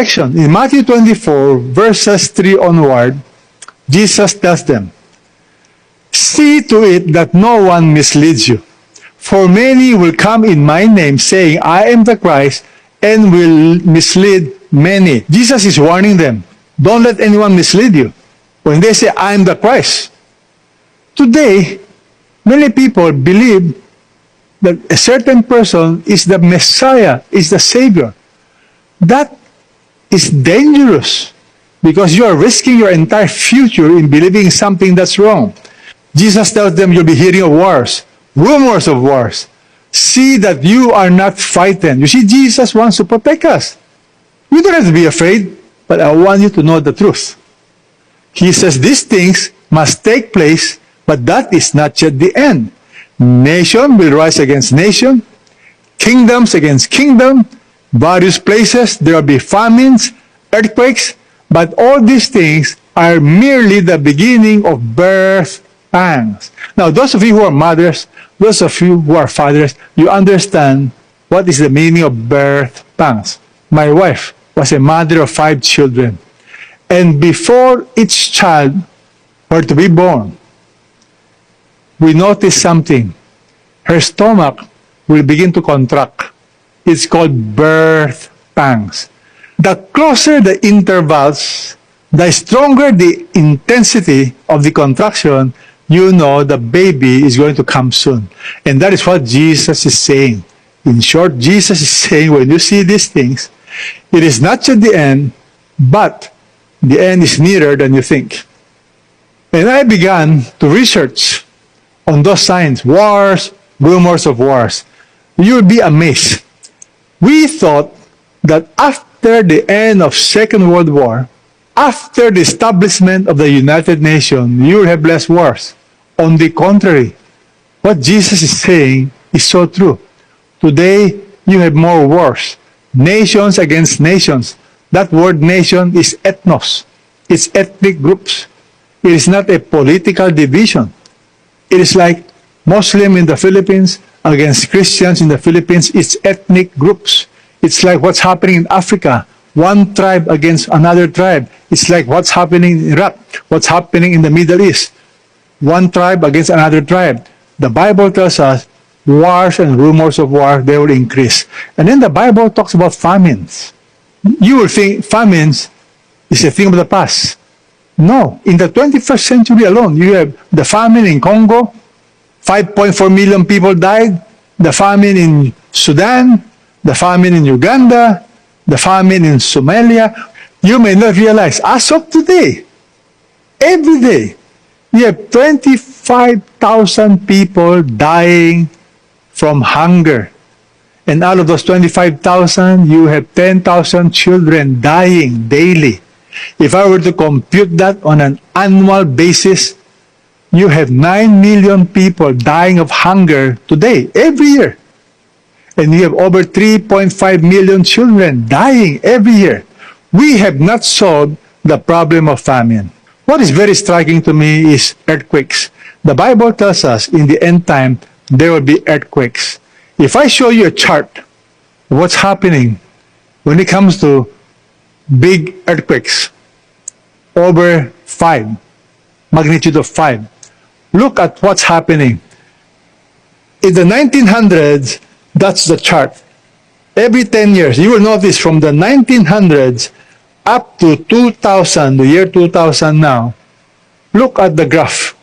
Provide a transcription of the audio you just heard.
In Matthew 24, verses 3 onward, Jesus tells them, "See to it that no one misleads you. For many will come in my name, saying, I am the Christ, and will mislead many." Jesus is warning them, don't let anyone mislead you. When they say, I am the Christ. Today, many people believe that a certain person is the Messiah, is the Savior. That is dangerous because you are risking your entire future in believing something that's wrong. Jesus tells them you'll be hearing of wars, rumors of wars. See that you are not frightened. You see, Jesus wants to protect us. You don't have to be afraid, but I want you to know the truth. He says these things must take place, but that is not yet the end. Nation will rise against nation, kingdoms against kingdom, various places there will be famines, earthquakes, but all these things are merely the beginning of birth pangs. Now, those of you who are mothers, those of you who are fathers, you understand what is the meaning of birth pangs. My wife was a mother of 5 children. And before each child were to be born, we noticed something. Her stomach will begin to contract. It's called birth pangs. The closer the intervals, the stronger the intensity of the contraction, you know the baby is going to come soon. And that is what Jesus is saying. In short, Jesus is saying when you see these things, it is not yet the end, but the end is nearer than you think. And I began to research on those signs, wars, rumors of wars. You will be amazed. We thought that after the end of Second World War, after the establishment of the United Nations, you will have less wars. On the contrary, what Jesus is saying is so true. Today, you have more wars. Nations against nations. That word nation is ethnos. It's ethnic groups. It is not a political division. It is like Muslim in the Philippines against Christians in the Philippines. It's ethnic groups. It's like what's happening in Africa. One tribe against another tribe. It's like what's happening in Iraq. What's happening in the Middle East. One tribe against another tribe. The Bible tells us wars and rumors of war, they will increase. And then the Bible talks about famines. You will think famines is a thing of the past. No. In the 21st century alone, you have the famine in Congo, 5.4 million people died, the famine in Sudan, the famine in Uganda, the famine in Somalia. You may not realize, as of today, every day, you have 25,000 people dying from hunger. And out of those 25,000, you have 10,000 children dying daily. If I were to compute that on an annual basis, you have 9 million people dying of hunger today, every year. And you have over 3.5 million children dying every year. We have not solved the problem of famine. What is very striking to me is earthquakes. The Bible tells us in the end time, there will be earthquakes. If I show you a chart of what's happening when it comes to big earthquakes, over 5, magnitude of 5, look at what's happening. In the 1900s, that's the chart. Every 10 years, you will notice from the 1900s up to 2000, the year 2000 now, look at the graph.